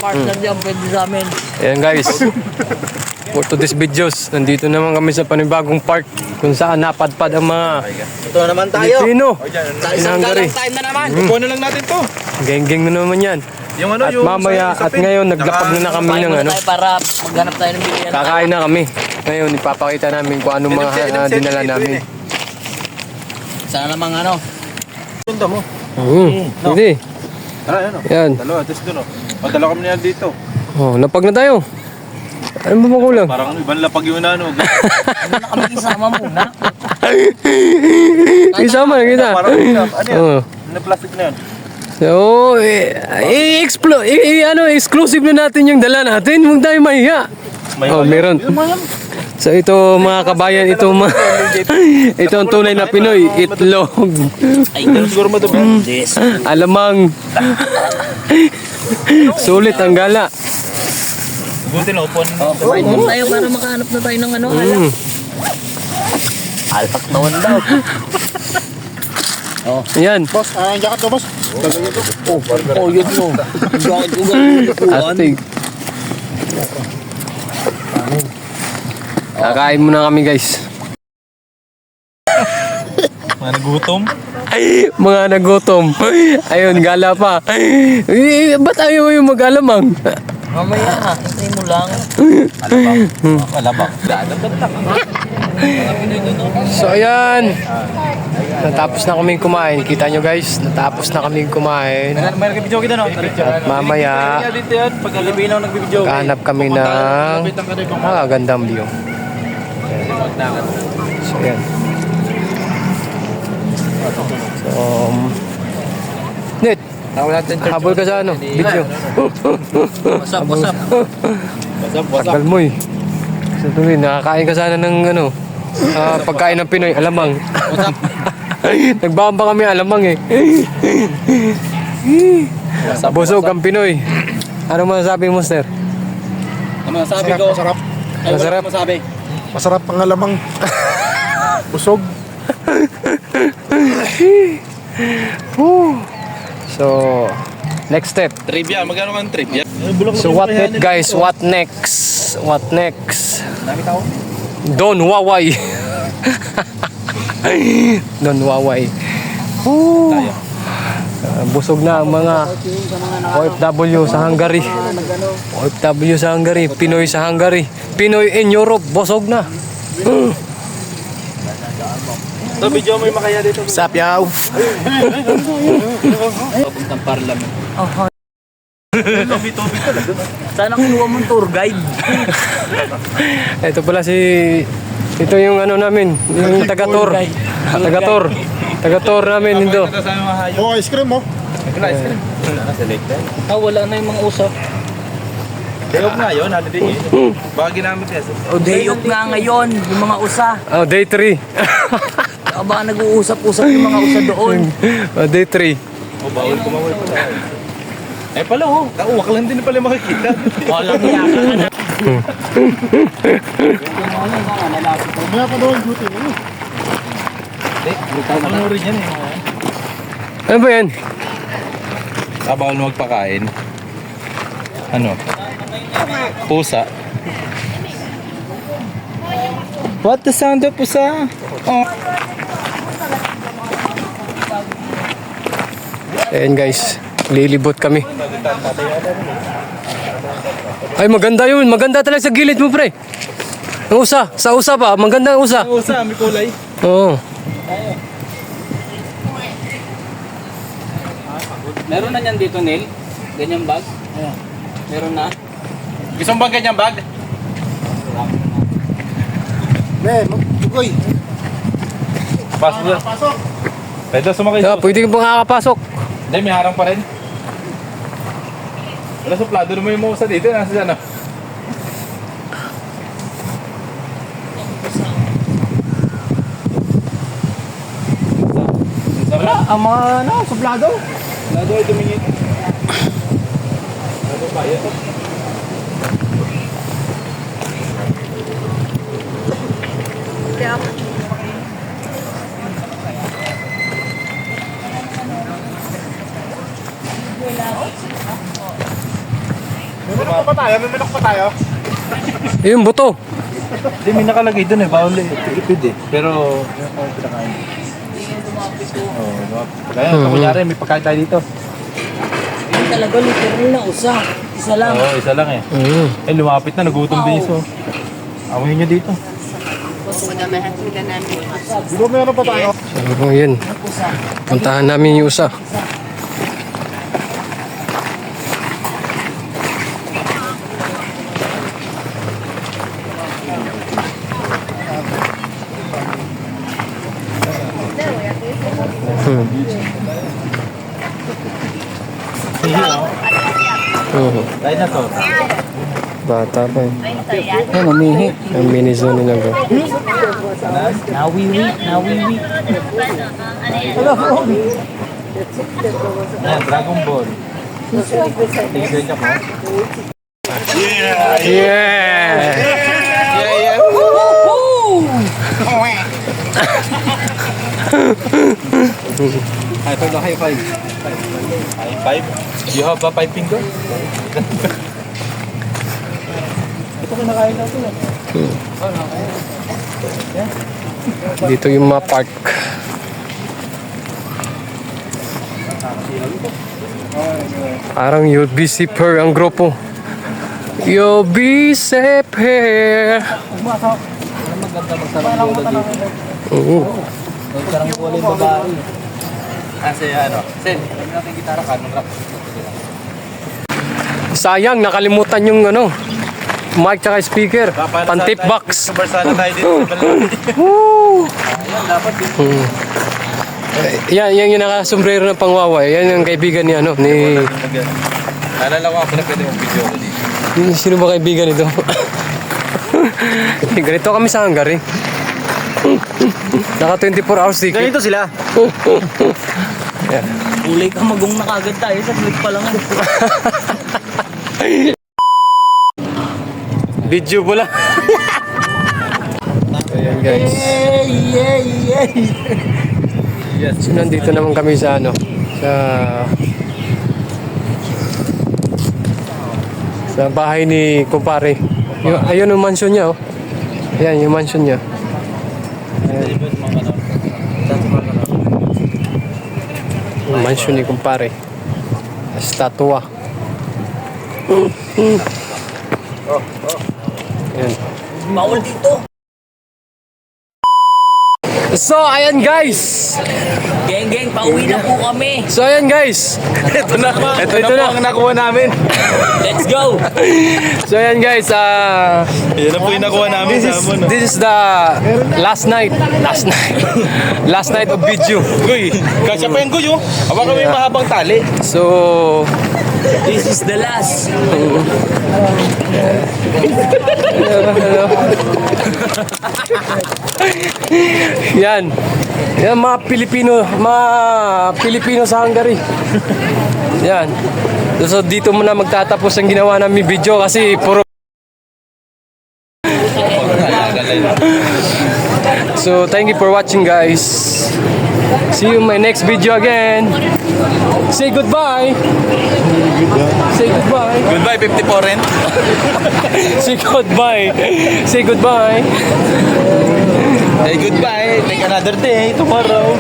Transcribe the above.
partner dyan, pwede sa amin. Ayan guys. For today's videos, nandito naman kami sa panibagong park kung saan napadpad ang mga Ito na naman tayo. Pilipino. Sa isang galang time na naman. Kukuha na lang natin to. Geng-geng na naman yan. Yung ano, At yung mamaya sa at ngayon naglapag na kami ng ano. Tayo para maghanap tayo ng bilihan. Kakain na kami. Ngayon ipapakita namin kung anong mga dinala namin. Sana namang ano. Punta mo. Hindi. Tara, yan o. Yan. Dalawa, tapos doon o. Padala kami na dito. Oh, lapag na tayo. Ano ba kulang? Parang ibang lapag yung ano. Ano na kami isama muna? Isama na kita. Parang ano yan? Oh. Ano plastic na yan? So, exclusive na natin yung dala natin. Huwag tayo mahiya. Oh, meron. So ito mga kabayan, ito ang tunay na Pinoy, itlog. Ay, ganun siguro mo ito. Alamang. Sulit ang gala. Buti na upuan. Kumain muna tayo para makahanap na tayo ng ano. Alpak naman daw. Yan. Boss, ang jacket ko, boss. Oh, yun mo. Bakit ko gawin? Astig. Kakain muna kami guys. Mga nagutom. Ay, mga nagutom. Ayun, gala pa. Ba't ayaw yung mag-alamang? Mamaya, hintay mo lang. Alabang. So ayan. Natapos na kaming kumain. Kita nyo guys, natapos na kaming kumain. May nagbibidyo kita no? At mamaya, Dito yan. Pag alibinaw nagbibidyo. hanap kami ng gandang view. So ayan. So, Net, habol ka sa ano? Video. What's up? Tagal mo eh. So tuloy, nakakain ka sana ng ano, pagkain ng Pinoy, alamang. Nagbamba kami alamang eh. Busog ang Pinoy. Ano masasabi mo, Sir? Ano masasabi ko? Masarap. Masarap? Masabi. Masarap ang alamang. Busog. So, next step. Trivia. Magkano kang trivia? So what next guys? What next? What next? Dami tao. Don Waway. Don Waway. Tayo. Busog na ang mga OFW sa Hungary. OFW sa Hungary, Pinoy sa Hungary, Pinoy in Europe, busog na. Ito, video mo yung makaya dito. Sapyaw. Papuntang parliament. Sana kinuha mong tour guide. Ito pala ito yung ano namin, yung taga-tour. Taga-tour namin ito. Oh, ice cream mo. Wala na yung mga usap. Day off nga yun, holiday yun. Baka ginamit yan. O day off nga ngayon, yung mga usa. Oh, day 3. Baka nag-uusap-usap yung mga usa doon. Oh, day 3. O, bawal kumawal pala. Eh pala kauwak lang din pala makikita. Walang yaka ka na. Mamaya pa doon, duty. Ano rin yan eh. Ano ba yan? Bawal na magpakain. Ano? Pusa. What the sound of pusa? Oh. Ayan guys, lilibot kami. Ay maganda yun, maganda talaga sa gilid mo pre. Ang usa, sa usa pa, maganda ang usa. Pusa, may kulay. Oo. Meron na niyan dito, Neil? Ganyang bag? Meron na? Gusto mo bang ganyang bag? Tugoy. Pasok na. Pwede sumakay. Yeah, pwede kang makakapasok. Hindi, may harang pa rin. Wala suplado naman yung musa dito. Nasa dyan ah. Wala, ang mga suplado. Suplado ay tumingin. Suplado pa, yan. Manok pa tayo? May manok pa tayo? Yung buto. Hindi, may nakalagay doon eh. Bawal ipid eh. Pero, yung mga pinakain. Oo, kaya kunyari, may pagkain tayo dito. Yung talaga literal na usa. Isa lang. Oo, isa lang eh. Eh, lumapit na, nagutom din iso. Amoy nyo dito. Di ba may ano pa tayo? So, yun. Puntahan namin yung usa. Dinosaur. Bata pa eh. Yan, umihi. Ang mini zone nila bro. Nawiwi. Nawiwi. Ayan, Dragon Ball. Tigil niya po. Yeah! Ito na high five. High five? You have a five finger? Ito kinakain natin eh. Dito yung mga park. Parang you'll be safer ang grupo. You'll be safer. Maganda magsarang bola dito. Oo. Magsarang bola yung babae. Kasi ano, Sen, kami natin gitara ka, nung rap. Sayang, nakalimutan yung ano, mic tsaka speaker. Pan-tip box. Barsala tayo dito sa balon. Woo! Ayan, dapat dito. Yan, yung naka-sombrero ng pangwaway. Yan yung kaibigan ni ano, ni... Naalala ko ako na pwede mong video ko dito. Sino ba kaibigan ito? Ganito kami sa Hungary. Naka 24 hours ticket. Ganito sila. Ulay ka magong nakagad tayo sa clip pa lang. Video mo lang. Ayan guys. So nandito naman kami sa ano, sa bahay ni kumpare. Ayun yung mansion niya oh. Ayan yung mansion niya. Ayan. Yung mansion ni kumpare. Estatwa. Ayan. Bawal dito. So ayan guys. Geng, pauwi na po kami. So ayan guys. Ito na. Ito Ito na na. po ang nakuha namin. Let's go. So ayan guys, Yan na po yung nakuha namin sa amon. this is the last night last night of video. Guy, kasya pa yung guyo. Hawa kami mahabang tali. So This is the last. yan mga Pilipino sa Hungary. Yan. So dito muna magtatapos ang ginawa namin video kasi puro. So thank you for watching guys. See you in my next video again. Say goodbye. Say goodbye. Goodbye, 54 rin. Say goodbye. Say goodbye. Hey, goodbye. Take another day tomorrow.